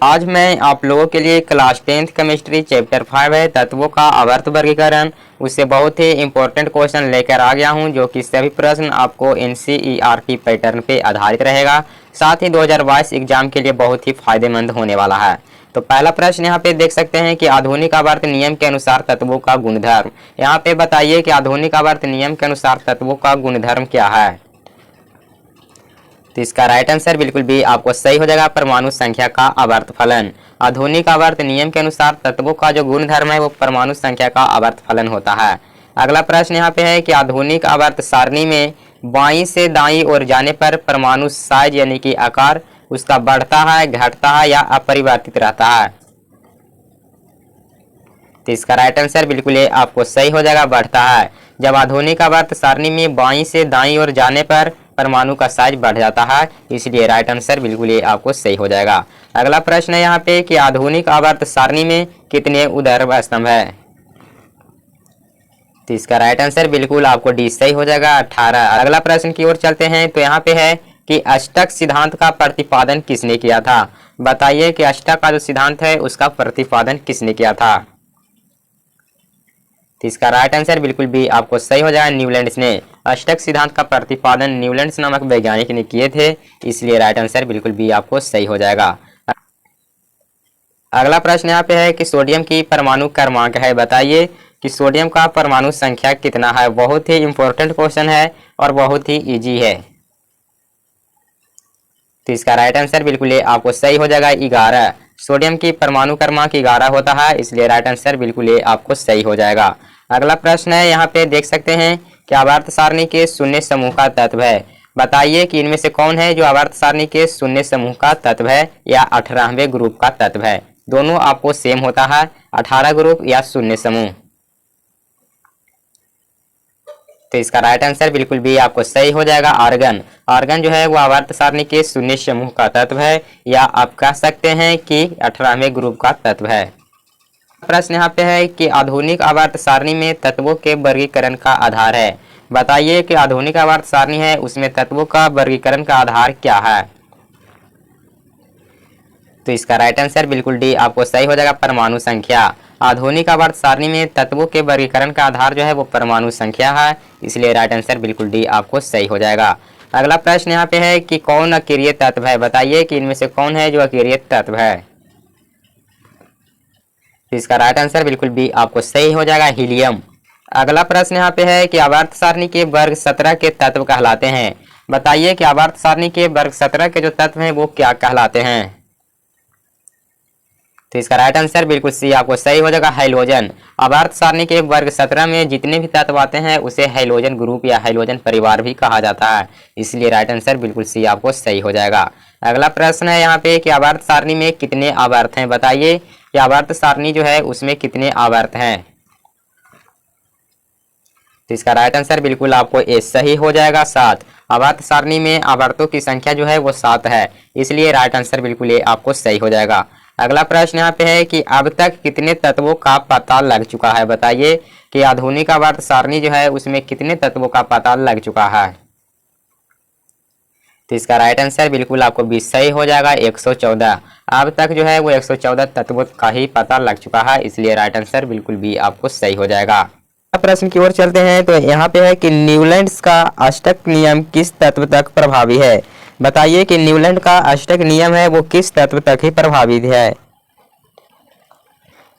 आज मैं आप लोगों के लिए क्लास 10th केमिस्ट्री चैप्टर 5 है तत्वों का आवर्त वर्गीकरण, उससे बहुत ही इंपॉर्टेंट क्वेश्चन लेकर आ गया हूं, जो कि सभी प्रश्न आपको NCERT पैटर्न पे आधारित रहेगा। साथ ही 2022 एग्जाम के लिए बहुत ही फायदेमंद होने वाला है। तो पहला प्रश्न यहाँ पे देख सकते हैं कि आधुनिक आवर्त नियम के अनुसार तत्वों का गुणधर्म। यहाँ पे बताइए कि आधुनिक आवर्त नियम के अनुसार तत्वों का गुणधर्म क्या है। तो इसका राइट आंसर बिल्कुल भी आपको सही हो जाएगा, परमाणु संख्या का आवर्त फलन। आधुनिक आवर्त नियम के अनुसार तत्वों का जो गुणधर्म है वो परमाणु संख्या का आवर्त फलन होता है। अगला प्रश्न यहाँ पे है कि आधुनिक आवर्त सारणी में बाईं से दाईं ओर जाने पर परमाणु साइज यानी कि आकार उसका बढ़ता है, घटता है या अपरिवर्तित रहता है। तो इसका राइट आंसर बिल्कुल ये आपको सही हो जाएगा, बढ़ता है। जब आधुनिक आवर्त सारणी में बाईं से दाईं ओर जाने पर परमाणु का साइज बढ़ जाता है, इसलिए राइट आंसर बिल्कुल ये आपको सही हो जाएगा। अगला प्रश्न है यहाँ पे कि आधुनिक आवर्त सारणी में कितने ऊर्ध्व स्तंभ है। तो इसका राइट आंसर बिल्कुल आपको डी सही हो जाएगा, 18। अगला प्रश्न की ओर चलते हैं। तो यहाँ पे है कि अष्टक सिद्धांत का प्रतिपादन किसने किया था। बताइए कि अष्टक का जो सिद्धांत है उसका प्रतिपादन किसने किया था। तो इसका राइट आंसर बिल्कुल भी आपको सही हो जाएगा, न्यूलैंड्स ने। अष्टक सिद्धांत का प्रतिपादन न्यूलैंड्स नामक वैज्ञानिक ने किए थे, इसलिए राइट आंसर बिल्कुल भी आपको सही हो जाएगा। अगला प्रश्न यहाँ पे है कि सोडियम की परमाणु क्रमांक है। बताइए कि सोडियम का परमाणु संख्या कितना है। बहुत ही इंपॉर्टेंट क्वेश्चन है और बहुत ही इजी है। तो इसका राइट आंसर बिल्कुल ये आपको सही हो जाएगा, 11। सोडियम की परमाणु क्रमांक 11 होता है, इसलिए राइट आंसर बिल्कुल ये आपको सही हो जाएगा। अगला प्रश्न है यहाँ पे देख सकते हैं कि आवर्त सारणी के शून्य समूह का तत्व है। बताइए कि इनमें से कौन है जो आवर्त सारणी के शून्य समूह का तत्व है या 18वें ग्रुप का तत्व है। दोनों आपको सेम होता है, 18 ग्रुप या शून्य समूह। तो इसका राइट आंसर बिल्कुल भी आपको सही हो जाएगा, आर्गन। आर्गन जो है वो आवर्त सारणी के शून्य समूह का तत्व है, या आप कह सकते हैं कि 18वें ग्रुप का तत्व है। प्रश्न यहाँ पे है कि आधुनिक आवर्त सारणी में तत्वों के वर्गीकरण का आधार है। बताइए कि आधुनिक आवर्त सारणी है उसमें तत्वों का वर्गीकरण का आधार क्या है। तो इसका राइट आंसर बिल्कुल डी आपको सही हो जाएगा, परमाणु संख्या। आधुनिक आवर्त सारणी में तत्वों के वर्गीकरण का आधार जो है वो परमाणु संख्या है, इसलिए राइट आंसर बिल्कुल डी आपको सही हो जाएगा। अगला प्रश्न यहाँ पे है कि कौन अकेरिय तत्व है। बताइए कि इनमें से कौन है जो अकेरिय तत्व है। तो इसका राइट आंसर बिल्कुल भी आपको सही हो जाएगा, हीलियम। अगला प्रश्न यहाँ पे है कि आवर्त सारणी के वर्ग 17 के तत्व कहलाते हैं। बताइए कि आवर्त सारणी के वर्ग 17 के जो तत्व हैं वो क्या कहलाते हैं। तो इसका राइट आंसर बिल्कुल सी आपको सही हो जाएगा, हैलोजन। आवर्त सारणी के वर्ग 17 में जितने भी तत्व आते हैं उसे हैलोजन ग्रुप या हैलोजन परिवार भी कहा जाता है, इसलिए राइट आंसर बिल्कुल सी आपको सही हो जाएगा। अगला प्रश्न है यहाँ पे कि आवर्त सारणी में कितने आवर्त हैं। बताइए कि आवर्त सारणी जो है उसमें कितने आवर्त हैं। तो इसका राइट आंसर बिल्कुल आपको ए सही हो जाएगा, 7। आवर्त सारणी में आवर्तों की संख्या जो है वो 7 है, इसलिए राइट आंसर बिल्कुल ये आपको सही हो जाएगा। अगला प्रश्न यहाँ पे है कि अब तक कितने तत्वों का पता लग चुका है। बताइए कि आधुनिक आवर्त सारणी जो है उसमें कितने तत्वों का पता लग चुका है। तो इसका राइट आंसर बिल्कुल आपको भी सही हो जाएगा, 114। अब तक जो है वो 114 तत्वों का ही पता लग चुका है, इसलिए राइट आंसर बिल्कुल भी आपको सही हो जाएगा। प्रश्न की ओर चलते हैं। तो यहाँ पे है कि न्यूलैंड्स का अष्टक नियम किस तत्व तक प्रभावी है। बताइए कि न्यूलैंड का अष्टक नियम है वो किस तत्व तक ही प्रभावित है।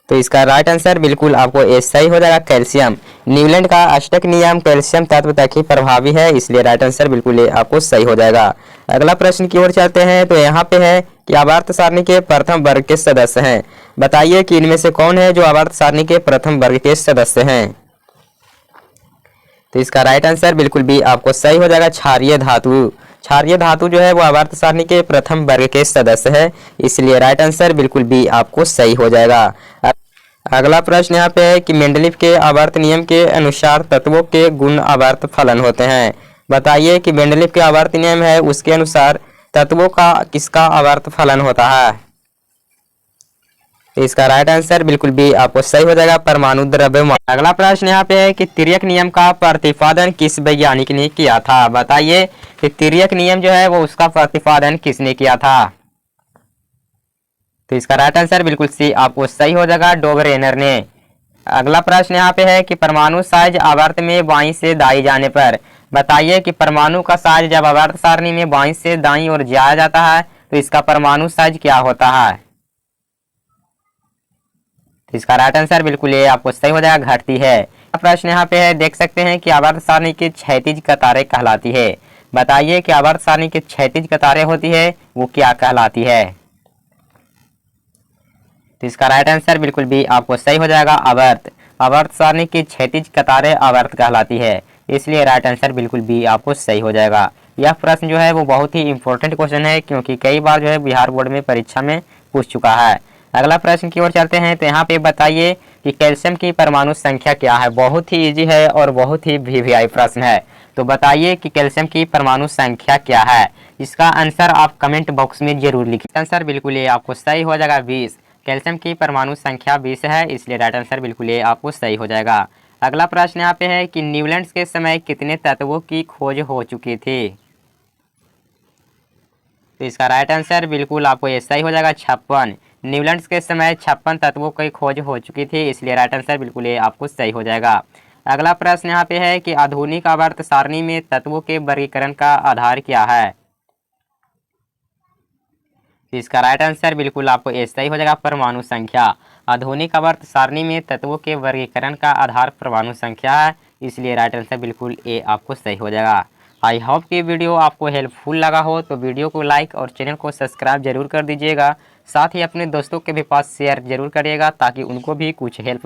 तो इसका राइट आंसर बिल्कुल आपको ए सही हो जाएगा, कैल्शियम। न्यूलैंड का अष्टक नियम कैल्शियम तत्व तक ही प्रभावी है, इसलिए राइट आंसर बिल्कुल ए आपको सही हो जाएगा। अगला प्रश्न की ओर चलते हैं। तो यहाँ पे है कि आवर्त सारणी के प्रथम वर्ग के सदस्य हैं। बताइए कि इनमें से कौन है जो आवर्त सारणी के प्रथम वर्ग के सदस्य हैं। तो इसका राइट आंसर बिल्कुल भी आपको सही हो जाएगा, क्षारीय धातु। क्षारीय धातु जो है वो आवर्त सारणी के प्रथम वर्ग के सदस्य है, इसलिए राइट आंसर बिल्कुल भी आपको सही हो जाएगा। अगला प्रश्न यहाँ पे है कि मेंडलीव के आवर्त नियम के अनुसार तत्वों के गुण आवर्त फलन होते हैं। बताइए कि मेंडलीव के आवर्त नियम है उसके अनुसार तत्वों का किसका आवर्त फलन होता है। तो इसका राइट आंसर बिल्कुल भी आपको सही हो जाएगा, परमाणु द्रव्यमान। अगला प्रश्न यहाँ पे है कि तिर्यक नियम का प्रतिपादन किस वैज्ञानिक ने किया था। बताइए कि तिर्यक नियम जो है वो उसका प्रतिपादन किसने किया था। तो इसका राइट आंसर बिल्कुल सी आपको सही हो जाएगा, डोबरेनर ने। अगला प्रश्न यहाँ पे है कि परमाणु साइज आवर्त में बाईं से दाईं जाने पर बताइए कि परमाणु का साइज जब आवर्त सारणी में बाईं से दाईं ओर जाया जाता है तो इसका परमाणु साइज क्या होता है। तो इसका राइट आंसर बिल्कुल ये आपको सही हो जाएगा, घटती है। प्रश्न यहाँ पे है, देख सकते हैं कि आवर्त सारणी की क्षैतिज कतारें कहलाती है। बताइए कि आवर्त सारणी की क्षैतिज कतारें होती है वो क्या कहलाती है। तो इसका राइट आंसर बिल्कुल भी आपको सही हो जाएगा, आवर्त सारणी की क्षैतिज कतारें आवर्त कहलाती है, इसलिए राइट आंसर बिल्कुल भी आपको सही हो जाएगा। यह प्रश्न जो है वो बहुत ही इंपॉर्टेंट क्वेश्चन है, क्योंकि कई बार जो है बिहार बोर्ड में परीक्षा में पूछ चुका है। अगला प्रश्न की ओर चलते हैं। तो यहाँ पे बताइए कि कैल्शियम की परमाणु संख्या क्या है। बहुत ही इजी है और बहुत ही वीवीआई प्रश्न है। तो बताइए कि कैल्शियम की परमाणु संख्या क्या है। इसका आंसर आप कमेंट बॉक्स में जरूर लिखिए। आंसर बिल्कुल ये आपको सही हो जाएगा, 20। कैल्शियम की परमाणु संख्या 20 है, इसलिए राइट आंसर बिल्कुल ये आपको सही हो जाएगा। अगला प्रश्न यहाँ पे है कि न्यूलैंड्स के समय कितने तत्वों की खोज हो चुकी थी। तो इसका राइट आंसर बिल्कुल आपको ये सही हो जाएगा, 56। न्यूलैंड्स के समय 56 तत्वों की खोज हो चुकी थी, इसलिए राइट आंसर बिल्कुल ये आपको सही हो जाएगा। अगला प्रश्न यहाँ पे है कि आधुनिक आवर्त सारणी में तत्वों के वर्गीकरण का आधार क्या है। इसका राइट आंसर बिल्कुल आपको ये सही हो जाएगा, परमाणु संख्या। आधुनिक आवर्त सारणी में तत्वों के वर्गीकरण का आधार परमाणु संख्या है, इसलिए राइट आंसर बिल्कुल ये आपको सही हो जाएगा। आई होप कि वीडियो आपको हेल्पफुल लगा हो, तो वीडियो को लाइक और चैनल को सब्सक्राइब जरूर कर दीजिएगा। साथ ही अपने दोस्तों के भी पास शेयर जरूर करिएगा, ताकि उनको भी कुछ हेल्प